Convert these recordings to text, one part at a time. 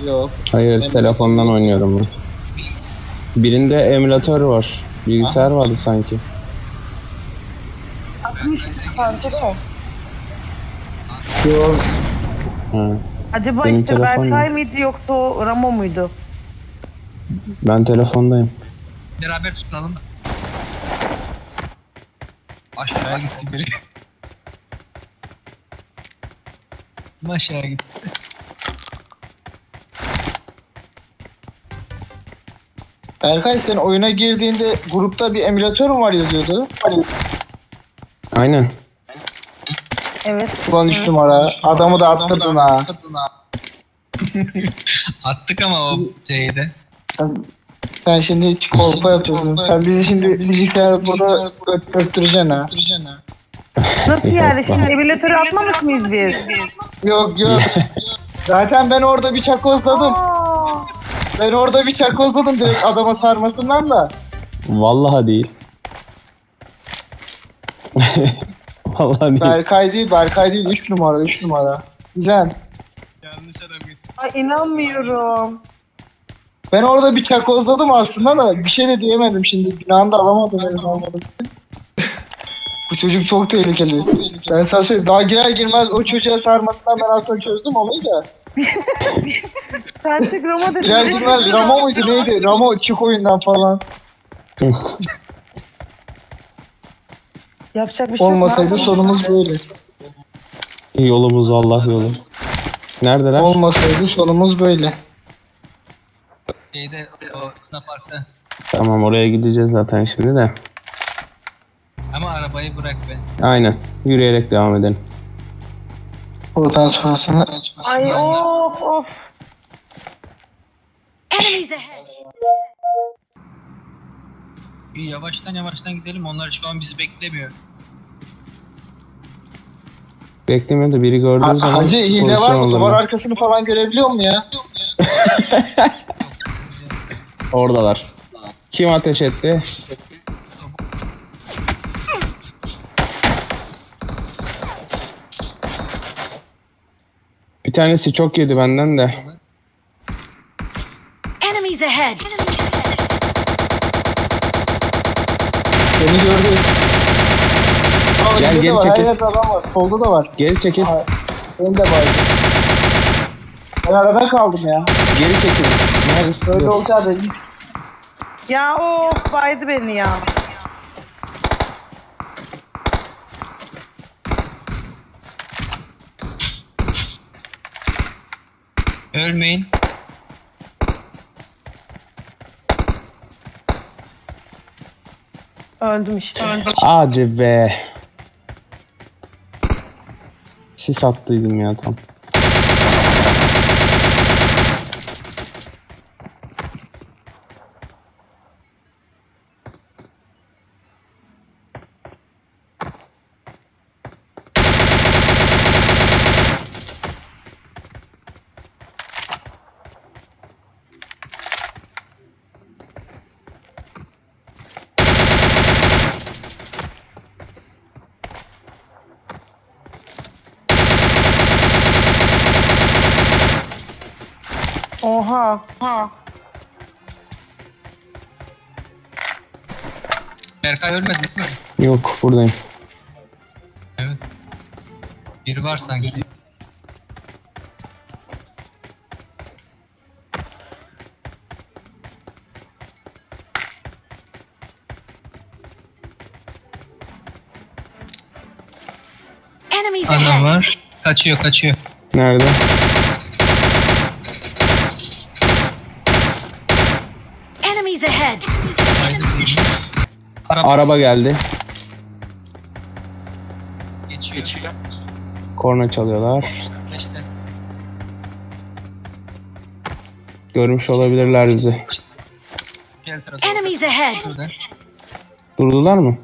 Yok. Hayır, telefondan oynuyorum ben. Birinde emülatör var. Bilgisayar vardı sanki. 60 kanka değil mi? Yok. Ha. Acaba Benim işte telefon Berkay mu? mıydı yoksa o Ramo muydu? Ben telefondayım. Beraber tutalım. Aşağıya gitti biri. Aşağıya gitti. Berkay, sen oyuna girdiğinde grupta bir emülatör mü var yazıyordu? Aynen. Evet. Ulan 3 numara. Adamı da attırdın ha. Attık ama o şeyde. Sen şimdi hiç kolpa yapıyorsun. Sen bizi şimdi bilgisayar burada öptüreceksin ha. Nasıl yani? Şimdi emülatörü atmamış mıyız biz? Yok yok. Zaten ben orada bir çakozladım. Aa, Ben orada bir çakozladım direkt adama sarmasından da. Vallahi değil. Vallahi değil. Berkay değil 3 numara 3 numara. Güzel. Yanlış adam gitti. ay inanmıyorum. Ben orada bir çakozladım aslında da bir şey de diyemedim şimdi. Günahını da alamadım. Bu çocuk çok tehlikeli. Ben sana söyleyeyim. Daha girer girmez o çocuğa sarmasından ben aslında çözdüm olayı da. Sen çık Ramo dedin. Girer girmez Ramo muydu neydi? Ramo çık oyundan falan. Yapacak bir şey yok. Olmasaydı sonumuz böyle. Yolumuz Allah yolu. Neredeler? Olmasaydı sonumuz böyle. Şeyde o Luna Park'ta. Tamam, oraya gideceğiz zaten şimdi de. Ama arabayı bırak be. Aynen. Yürüyerek devam edelim. Oradan sonrasını... Ay of of. Enemies ahead. Bir yavaştan gidelim. Onlar şu an bizi beklemiyor. Beklemiyor da biri gördüğü zaman Hacı hile var pozisyon mı? alırlar. Duvar arkasını falan görebiliyor mu ya? Oradalar. Kim ateş etti? Bir tanesi çok yedi benden de. Enemies ahead. Beni gördü. Gel, geri var. Her çekil. yerde adam var. Solda da var. Geri çekil. Beni de baydı. Ben arada kaldım ya. Geri çekil. Neredesin? Böyle olacağı belli. Ya of baydı beni ya. Ölmeyin. Öldüm işte. Öldüm. Hadi be. Sis attıydım ya tam. Oha. Ha. Berkay ölmedi değil mi? Yok, buradayım. Evet. Biri var sanki. Enemies Adam ahead. var. Kaçıyor. Nerede? Enemies ahead. Araba geldi. Geçiyor. Korna çalıyorlar. İşte. Görmüş olabilirler bizi. Gel tarafa. Enemies ahead. Şurada. Durdular mı?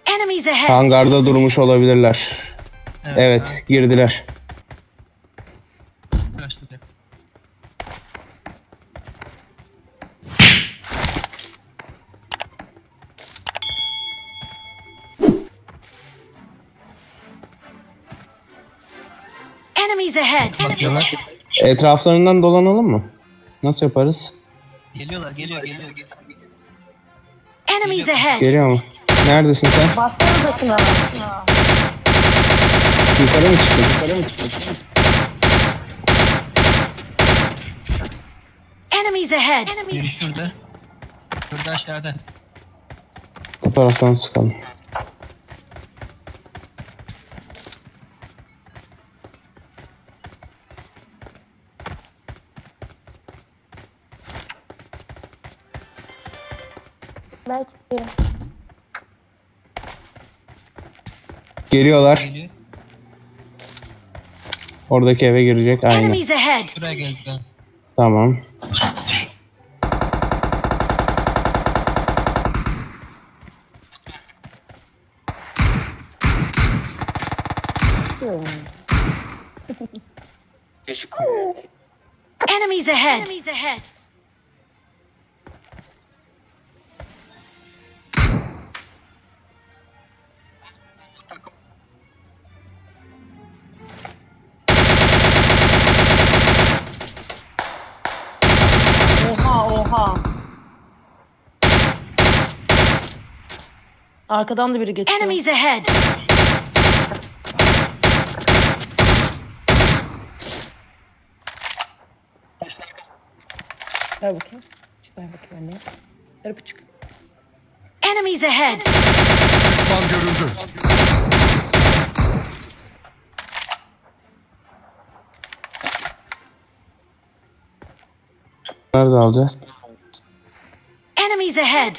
Enemies ahead. Hangarda durmuş olabilirler. Evet, girdiler. Başlayacak. Enemies ahead. Bakıyorlar. Etraflarından dolanalım mı? Nasıl yaparız? Geliyorlar, geliyor. Enemies ahead. Geliyor mu? Neredesin sen? Bastığınız şuna. Yukarı mı çıktın? Enemies ahead. Biri şurada. Şurada aşağıda. Bu taraftan sıkalım. Ben çıkıyorum. Geliyorlar. Geliyor. Oradaki eve girecek. Aynen. Enemies ahead. Şuraya geldi. Tamam. Enemies ahead. Enemies ahead. Oha. Arkadan da biri geçiyor. Enemies ahead. Ver bakayım. Ver bakayım anne. Ver buçuk. Enemies ahead. Düşman görüldü. Nerede alacağız? Enemies ahead.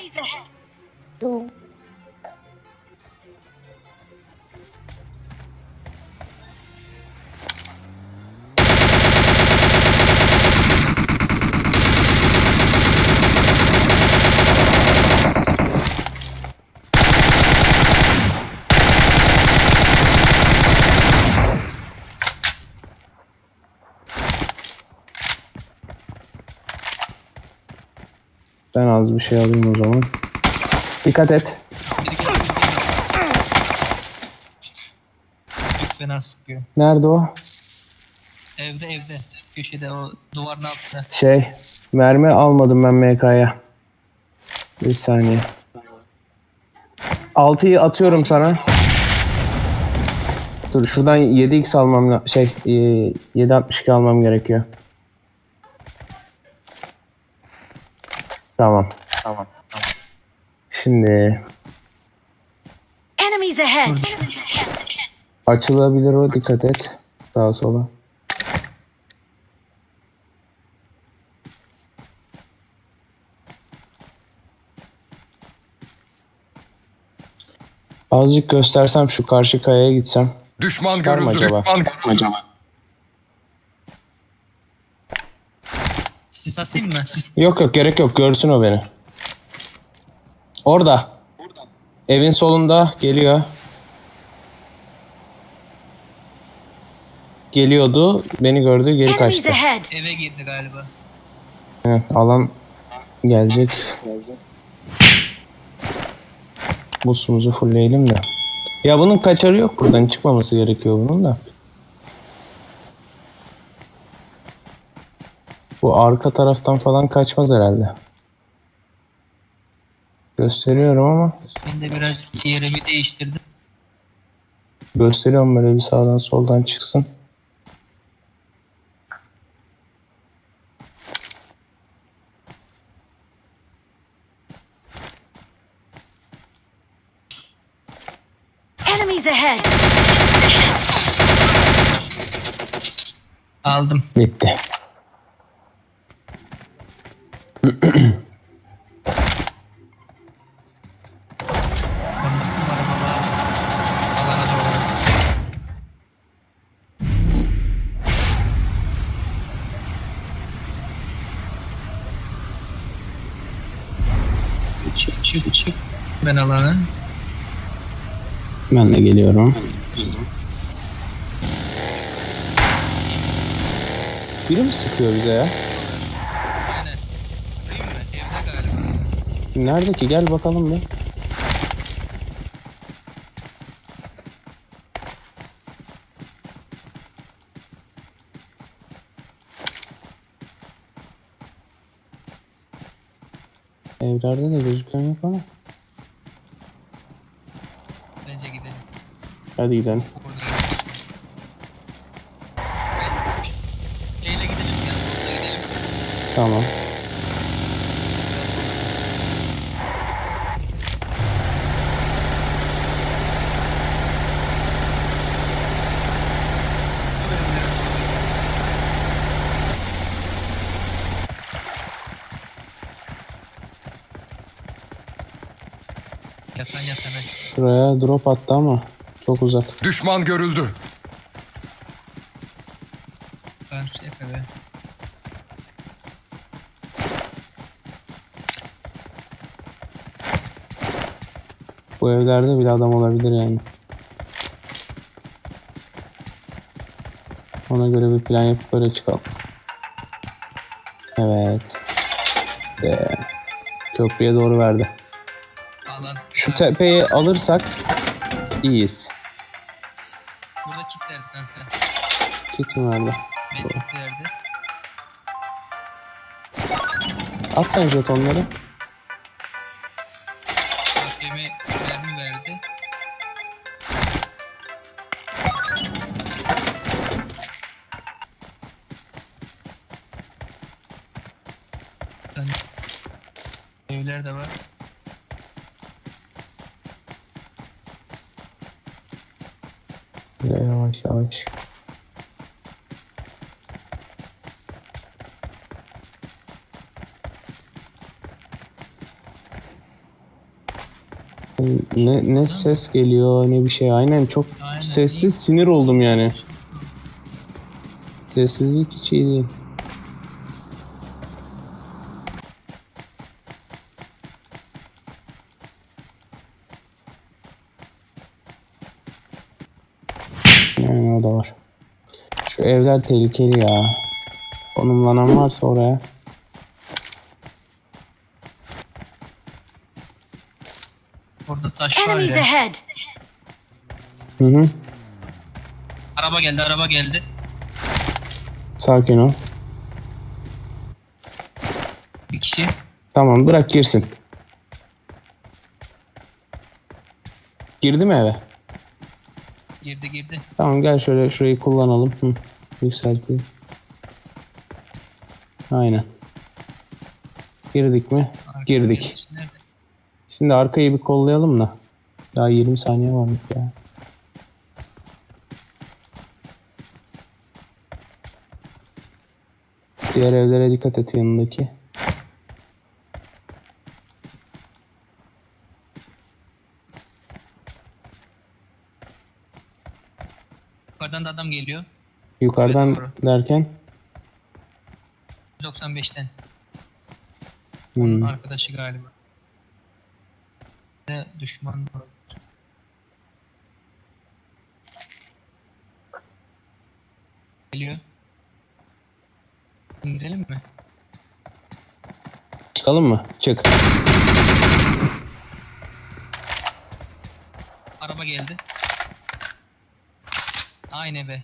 Ben az bir şey alayım o zaman. Dikkat et. Çok fena sıkıyor. Nerede o? Evde. Köşede o duvarın altında. Mermi almadım ben MK'ya. Bir saniye. 6'yı atıyorum sana. Dur şuradan 7x almam 7.62 almam gerekiyor. Tamam. Şimdi Enemies ahead. açılabilir o, dikkat et. Sağa sola. Azıcık göstersem şu karşı kayaya gitsem. Düşman Var mı görüldü. acaba? Sis atayım mı? Yok gerek yok, görsün o beni. Orada. Evin solunda geliyor. Geliyordu. Beni gördü, geri Enemies kaçtı. ahead. Eve girdi galiba. Evet, alan gelecek. Busumuzu fullleyelim de. Ya bunun kaçarı yok, buradan çıkmaması gerekiyor bunun da. Bu arka taraftan falan kaçmaz herhalde. Gösteriyorum ama. Ben de biraz yerimi değiştirdim. Gösteriyorum böyle bir sağdan soldan çıksın. Enemies ahead. Aldım. Bitti. Alana doğru. Çık. Ben alana. Ben de geliyorum. Biri mi sıkıyor bize ya? Aynen. Değil mi? Evde galiba. Nerede ki? Gel bakalım bir. Evlerde de gözüken yok ama. Bence gidelim. Hadi gidelim. Burada Şeyle gidelim ya. Burada gidelim. Tamam. Yatan yatan. Şuraya drop attı ama çok uzak. Düşman görüldü. Ben şey yapayım. Bu evlerde bile adam olabilir yani. Ona göre bir plan yapıp böyle çıkalım. Evet. Köprüye doğru verdi. Alan. Şu tepeyi alırsak iyiyiz. Burada kit verdi kanka. Kit mi verdi? Kit verdi. At sen jetonları. AKM mermi verdi. Evler de var. Böyle yavaş yavaş. Ne ses geliyor ne bir şey. Aynen çok Aynen. sessiz, sinir oldum yani. Sessizlik hiç iyi değil. Yani o da var. Şu evler tehlikeli ya. Konumlanan varsa oraya. Orada taş var Enemies ya. ahead! Hı hı. Araba geldi, araba geldi. Sakin ol. Bir kişi. Tamam bırak girsin. Girdi mi eve? Girdi girdi. Tamam gel şöyle şurayı kullanalım. Hı. Yükselteyim. Aynen. Girdik mi? Arkada Girdik. birisi nerede? Şimdi arkayı bir kollayalım da. Daha 20 saniye varmış ya. Diğer evlere dikkat et yanındaki. Yukarıdan da adam geliyor. Yukarıdan Evet, derken. 95'ten. Hmm. Arkadaşı galiba. Ne düşman var. Geliyor. İndirelim mi? Çıkalım mı? Çık. Araba geldi. Aynen be.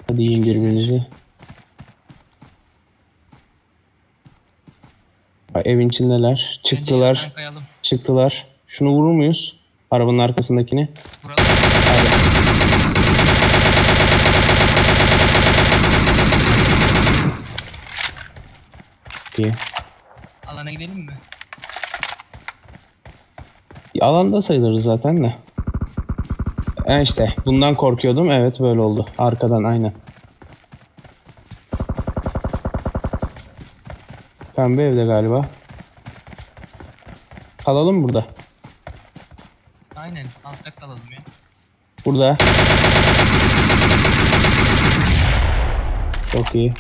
Hadi yiyin birbirinizi. Ay, evin içindeler. Bence Çıktılar. yandan kayalım. Çıktılar. Şunu vurur muyuz? Arabanın arkasındakini. Vuralım. İyi. Alana gidelim mi? Alanda sayılırız zaten de. İşte bundan korkuyordum. Evet böyle oldu. Arkadan aynen. Pembe evde galiba. Kalalım burada. Aynen. Altta kalalım ya. Burada. Çok iyi.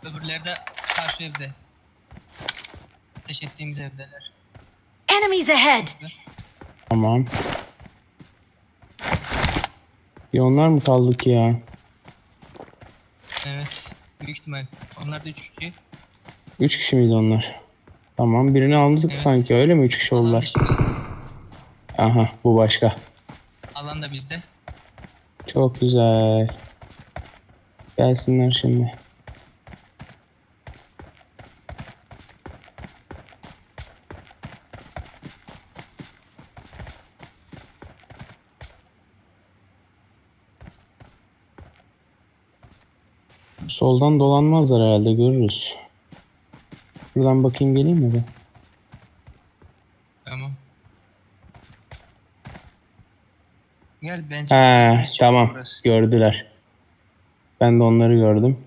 Öbürleri de karşı evde. Ateş ettiğimiz evdeler. Enemies ahead! Tamam. Bir onlar mı kaldı ki ya? Evet. Büyük ihtimal. Onlar da 3 kişi. 3 kişi miydi onlar? Tamam birini aldık Evet. sanki öyle mi? 3 kişi Alan oldular. dışı. Aha bu başka. Alan da bizde. Çok güzel. Gelsinler şimdi. Soldan dolanmazlar herhalde, görürüz. Buradan bakayım, geleyim mi? Tamam. Gel bence. Ha, Çok tamam, burası. gördüler. Ben de onları gördüm.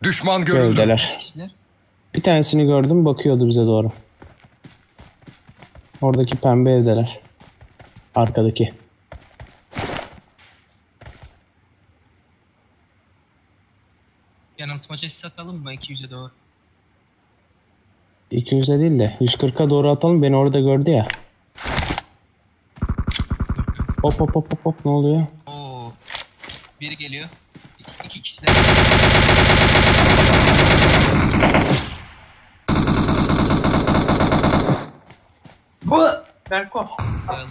Düşman görüldü. Gövdeler. Kişiler. Bir tanesini gördüm, bakıyordu bize doğru. Oradaki pembe evdeler. Arkadaki. Yanıltmaca sis atalım mı 200'e doğru? 200'e değil de 140'a doğru atalım, beni orada gördü ya. Hop hop hop hop hop, ne oluyor? Oo. Biri geliyor. İki kişiler. Bu Berko. Geldim.